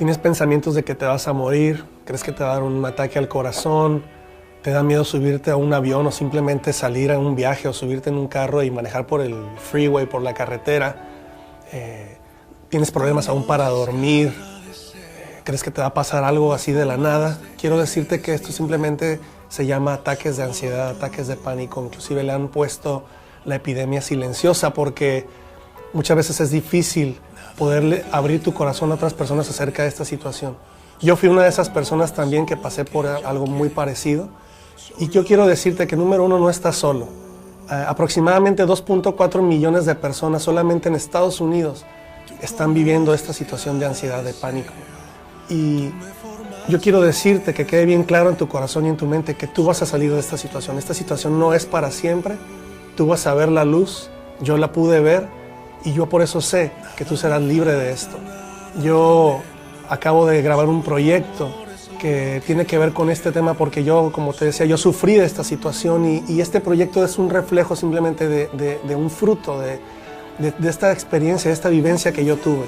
Tienes pensamientos de que te vas a morir, crees que te va a dar un ataque al corazón, te da miedo subirte a un avión o simplemente salir a un viaje o subirte en un carro y manejar por el freeway, por la carretera. Tienes problemas aún para dormir, crees que te va a pasar algo así de la nada. Quiero decirte que esto simplemente se llama ataques de ansiedad, ataques de pánico. Inclusive le han puesto la epidemia silenciosa porque muchas veces es difícil poderle abrir tu corazón a otras personas acerca de esta situación. Yo fui una de esas personas también que pasé por algo muy parecido. Y yo quiero decirte que número uno, no estás solo. Aproximadamente 2.4 millones de personas solamente en Estados Unidos están viviendo esta situación de ansiedad, de pánico. Y yo quiero decirte que quede bien claro en tu corazón y en tu mente que tú vas a salir de esta situación. Esta situación no es para siempre. Tú vas a ver la luz. Yo la pude ver y yo por eso sé que tú serás libre de esto. Yo acabo de grabar un proyecto que tiene que ver con este tema porque yo, como te decía, yo sufrí de esta situación y este proyecto es un reflejo simplemente de un fruto de esta experiencia, de esta vivencia que yo tuve.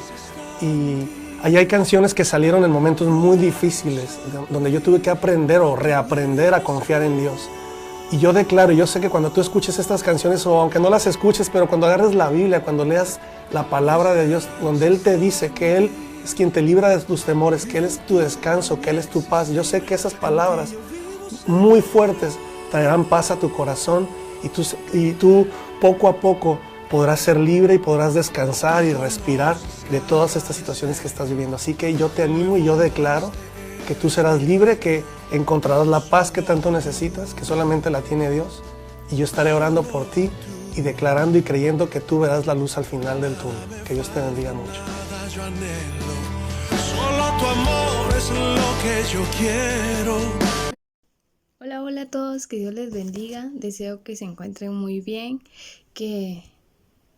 Y ahí hay canciones que salieron en momentos muy difíciles, donde yo tuve que aprender o reaprender a confiar en Dios. Y yo declaro, yo sé que cuando tú escuches estas canciones, o aunque no las escuches, pero cuando agarres la Biblia, cuando leas la palabra de Dios, donde Él te dice que Él es quien te libra de tus temores, que Él es tu descanso, que Él es tu paz. Yo sé que esas palabras muy fuertes traerán paz a tu corazón y tú poco a poco podrás ser libre y podrás descansar y respirar de todas estas situaciones que estás viviendo. Así que yo te animo y yo declaro que tú serás libre, que encontrarás la paz que tanto necesitas, que solamente la tiene Dios. Y yo estaré orando por ti y declarando y creyendo que tú verás la luz al final del túnel. Que Dios te bendiga mucho. Solo tu amor es lo que yo quiero. Hola, hola a todos, que Dios les bendiga. Deseo que se encuentren muy bien, que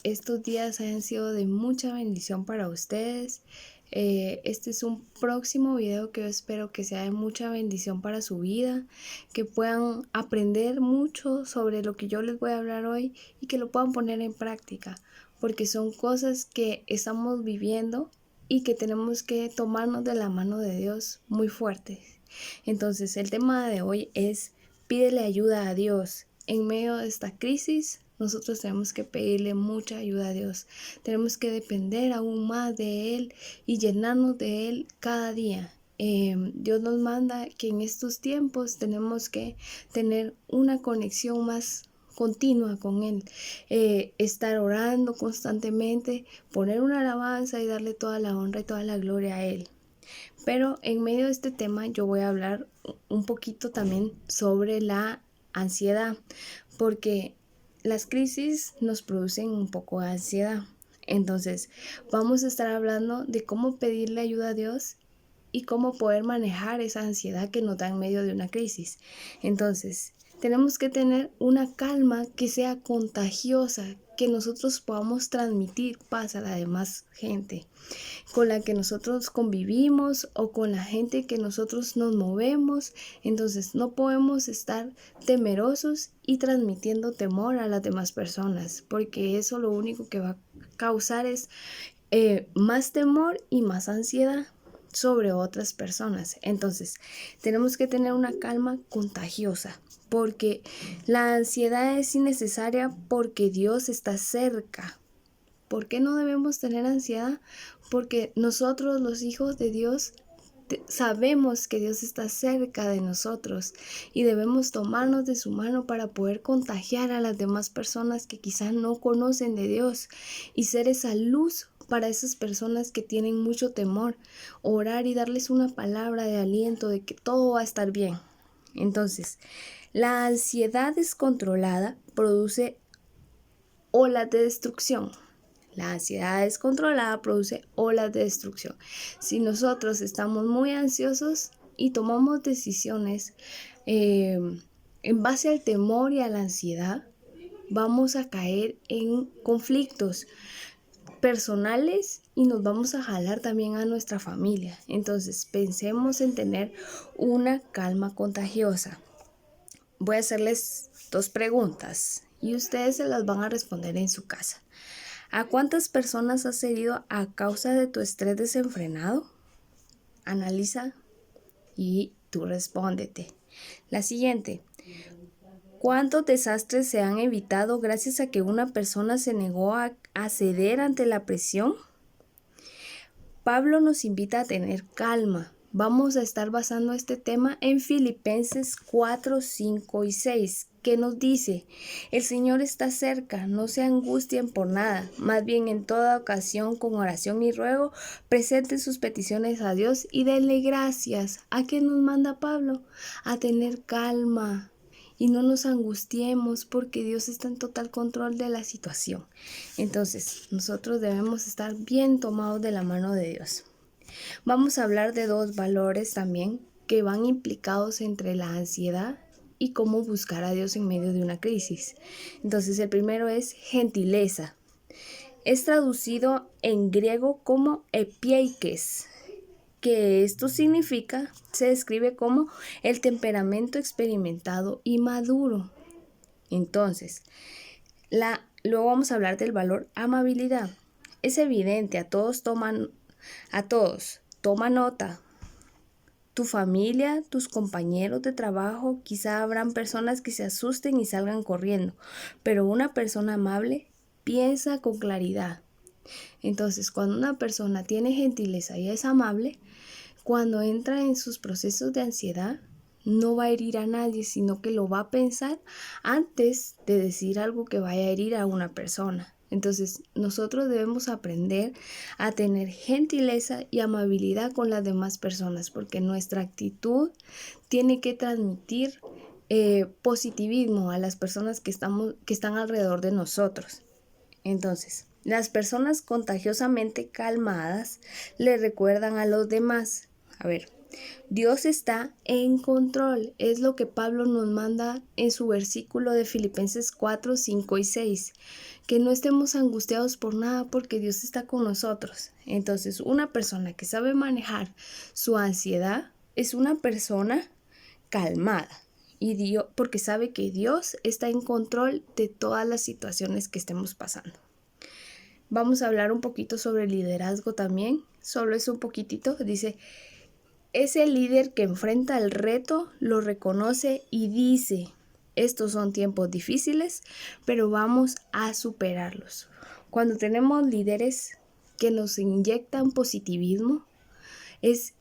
estos días hayan sido de mucha bendición para ustedes. Este es un próximo video que yo espero que sea de mucha bendición para su vida, que puedan aprender mucho sobre lo que yo les voy a hablar hoy y que lo puedan poner en práctica, porque son cosas que estamos viviendo y que tenemos que tomarnos de la mano de Dios muy fuertes. Entonces, el tema de hoy es pídele ayuda a Dios. En medio de esta crisis, nosotros tenemos que pedirle mucha ayuda a Dios. Tenemos que depender aún más de Él y llenarnos de Él cada día. Dios nos manda que en estos tiempos tenemos que tener una conexión más continua con Él, estar orando constantemente, poner una alabanza y darle toda la honra y toda la gloria a Él. Pero en medio de este tema yo voy a hablar un poquito también sobre la ansiedad, porque las crisis nos producen un poco de ansiedad. Entonces vamos a estar hablando de cómo pedirle ayuda a Dios y cómo poder manejar esa ansiedad que nos da en medio de una crisis. Entonces, tenemos que tener una calma que sea contagiosa, que nosotros podamos transmitir paz a la demás gente con la que nosotros convivimos o con la gente que nosotros nos movemos. Entonces no podemos estar temerosos y transmitiendo temor a las demás personas, porque eso lo único que va a causar es más temor y más ansiedad sobre otras personas. Entonces tenemos que tener una calma contagiosa, porque la ansiedad es innecesaria porque Dios está cerca. ¿Por qué no debemos tener ansiedad? Porque nosotros, los hijos de Dios, sabemos que Dios está cerca de nosotros y debemos tomarnos de su mano para poder contagiar a las demás personas que quizás no conocen de Dios y ser esa luz para esas personas que tienen mucho temor, orar y darles una palabra de aliento de que todo va a estar bien. Entonces, la ansiedad descontrolada produce olas de destrucción. La ansiedad descontrolada produce olas de destrucción. Si nosotros estamos muy ansiosos y tomamos decisiones en base al temor y a la ansiedad, vamos a caer en conflictos personales y nos vamos a jalar también a nuestra familia. Entonces, pensemos en tener una calma contagiosa. Voy a hacerles 2 preguntas y ustedes se las van a responder en su casa. ¿A cuántas personas has herido a causa de tu estrés desenfrenado? analiza y tú respóndete. La siguiente. ¿Cuántos desastres se han evitado gracias a que una persona se negó a ceder ante la presión? Pablo nos invita a tener calma. Vamos a estar basando este tema en Filipenses 4, 5 y 6, que nos dice: el Señor está cerca, no se angustien por nada, más bien en toda ocasión con oración y ruego, presenten sus peticiones a Dios y denle gracias. ¿A qué nos manda Pablo? A tener calma y no nos angustiemos porque Dios está en total control de la situación. Entonces, nosotros debemos estar bien tomados de la mano de Dios. Vamos a hablar de dos valores también que van implicados entre la ansiedad y cómo buscar a Dios en medio de una crisis. Entonces, el primero es gentileza. Es traducido en griego como epieikes, que esto significa, se describe como el temperamento experimentado y maduro. Entonces, luego vamos a hablar del valor amabilidad. Es evidente, a todos, toma nota. Tu familia, tus compañeros de trabajo, quizá habrán personas que se asusten y salgan corriendo, pero una persona amable piensa con claridad. Entonces, cuando una persona tiene gentileza y es amable, cuando entra en sus procesos de ansiedad, no va a herir a nadie, sino que lo va a pensar antes de decir algo que vaya a herir a una persona. Entonces, nosotros debemos aprender a tener gentileza y amabilidad con las demás personas, porque nuestra actitud tiene que transmitir positivismo a las personas que están alrededor de nosotros. Entonces, las personas contagiosamente calmadas le recuerdan a los demás. A ver, Dios está en control. Es lo que Pablo nos manda en su versículo de Filipenses 4, 5 y 6. Que no estemos angustiados por nada porque Dios está con nosotros. Entonces, una persona que sabe manejar su ansiedad es una persona calmada. Porque sabe que Dios está en control de todas las situaciones que estemos pasando. Vamos a hablar un poquito sobre liderazgo también. Solo es un poquitito. Dice: es el líder que enfrenta el reto, lo reconoce y dice: estos son tiempos difíciles, pero vamos a superarlos. Cuando tenemos líderes que nos inyectan positivismo, es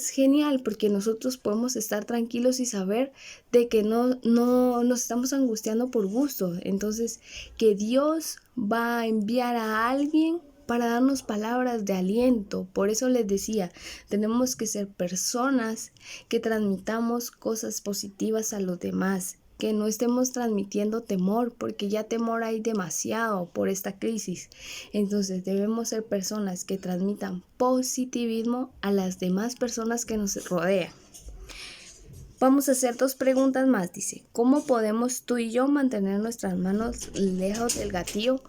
genial porque nosotros podemos estar tranquilos y saber de que no nos estamos angustiando por gusto. Entonces, que Dios va a enviar a alguien para darnos palabras de aliento. Por eso les decía, tenemos que ser personas que transmitamos cosas positivas a los demás, que no estemos transmitiendo temor, porque ya temor hay demasiado por esta crisis. Entonces debemos ser personas que transmitan positivismo a las demás personas que nos rodean. Vamos a hacer 2 preguntas más. Dice: ¿cómo podemos tú y yo mantener nuestras manos lejos del gatillo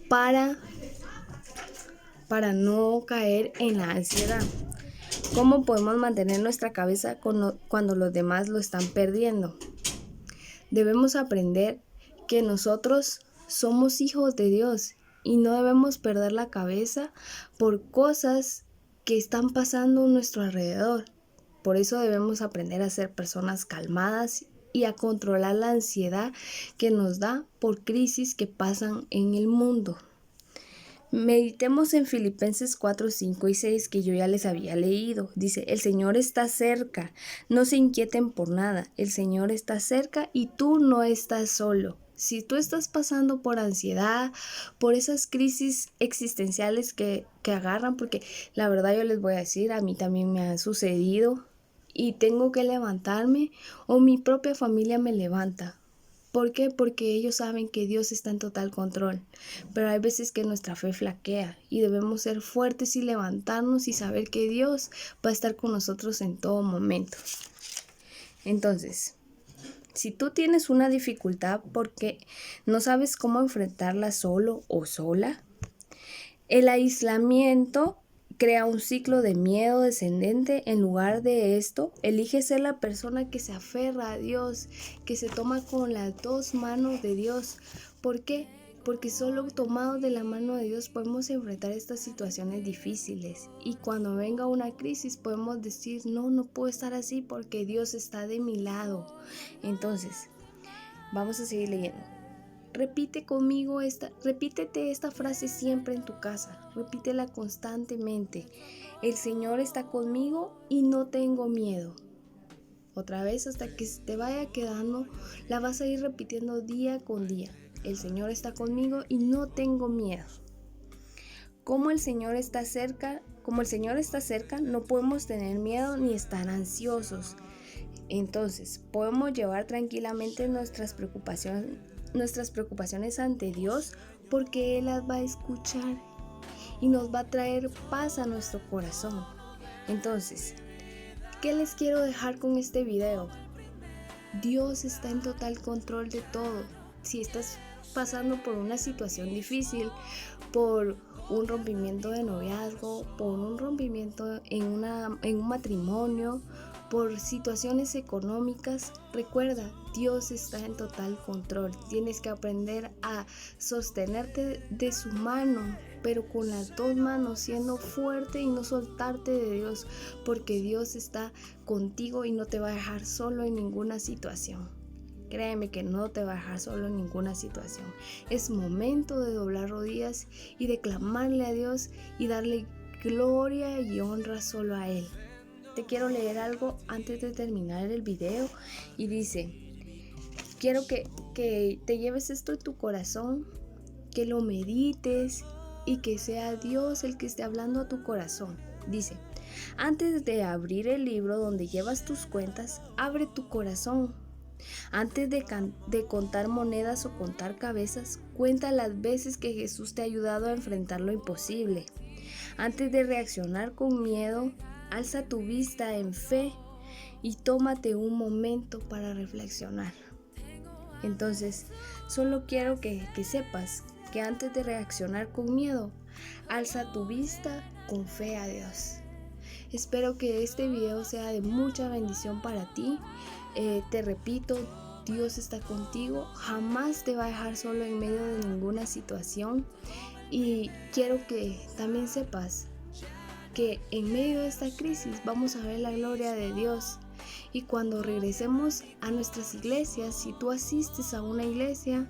para no caer en la ansiedad? ¿Cómo podemos mantener nuestra cabeza cuando los demás lo están perdiendo? Debemos aprender que nosotros somos hijos de Dios y no debemos perder la cabeza por cosas que están pasando a nuestro alrededor. Por eso debemos aprender a ser personas calmadas y a controlar la ansiedad que nos da por crisis que pasan en el mundo. Meditemos en Filipenses 4, 5 y 6 que yo ya les había leído. Dice: el Señor está cerca, no se inquieten por nada, el Señor está cerca y tú no estás solo. Si tú estás pasando por ansiedad, por esas crisis existenciales que agarran, porque la verdad yo les voy a decir, a mí también me ha sucedido y tengo que levantarme o mi propia familia me levanta. ¿Por qué? Porque ellos saben que Dios está en total control, pero hay veces que nuestra fe flaquea y debemos ser fuertes y levantarnos y saber que Dios va a estar con nosotros en todo momento. Entonces, si tú tienes una dificultad porque no sabes cómo enfrentarla solo o sola, el aislamiento crea un ciclo de miedo descendente. En lugar de esto, elige ser la persona que se aferra a Dios, que se toma con las 2 manos de Dios. ¿Por qué? porque solo tomados de la mano de Dios podemos enfrentar estas situaciones difíciles. Y cuando venga una crisis podemos decir, no puedo estar así porque Dios está de mi lado. Entonces, vamos a seguir leyendo. Repítete esta frase siempre en tu casa, repítela constantemente. El Señor está conmigo y no tengo miedo. Otra vez hasta que se te vaya quedando, la vas a ir repitiendo día con día. El Señor está conmigo y no tengo miedo. Como el Señor está cerca, no podemos tener miedo ni estar ansiosos. Entonces, podemos llevar tranquilamente nuestras preocupaciones ante Dios, porque Él las va a escuchar y nos va a traer paz a nuestro corazón. Entonces, ¿qué les quiero dejar con este video? Dios está en total control de todo. Si estás pasando por una situación difícil, por un rompimiento de noviazgo, por un rompimiento en un matrimonio, por situaciones económicas, recuerda, Dios está en total control. Tienes que aprender a sostenerte de su mano, pero con las dos manos, siendo fuerte y no soltarte de Dios, porque Dios está contigo y no te va a dejar solo en ninguna situación. Créeme que no te va a dejar solo en ninguna situación. Es momento de doblar rodillas y de clamarle a Dios y darle gloria y honra solo a Él. Te quiero leer algo antes de terminar el video y dice, quiero que te lleves esto en tu corazón, que lo medites y que sea Dios el que esté hablando a tu corazón. Dice, antes de abrir el libro donde llevas tus cuentas, abre tu corazón. Antes de contar monedas o contar cabezas, cuenta las veces que Jesús te ha ayudado a enfrentar lo imposible. Antes de reaccionar con miedo, alza tu vista en fe y tómate un momento para reflexionar. Entonces, solo quiero que sepas que antes de reaccionar con miedo, alza tu vista con fe a Dios. Espero que este video sea de mucha bendición para ti. Te repito, Dios está contigo, jamás te va a dejar solo en medio de ninguna situación. Y quiero que también sepas que en medio de esta crisis vamos a ver la gloria de Dios. Y cuando regresemos a nuestras iglesias, si tú asistes a una iglesia,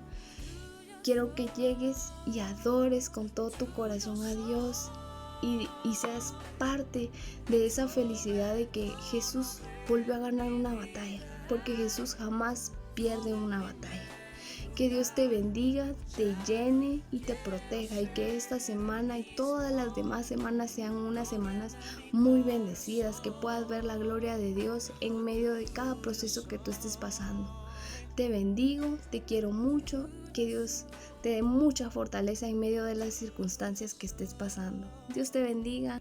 quiero que llegues y adores con todo tu corazón a Dios y seas parte de esa felicidad de que Jesús volvió a ganar una batalla, porque Jesús jamás pierde una batalla. Que Dios te bendiga, te llene y te proteja, y que esta semana y todas las demás semanas sean unas semanas muy bendecidas, que puedas ver la gloria de Dios en medio de cada proceso que tú estés pasando. Te bendigo, te quiero mucho, que Dios te dé mucha fortaleza en medio de las circunstancias que estés pasando. Dios te bendiga.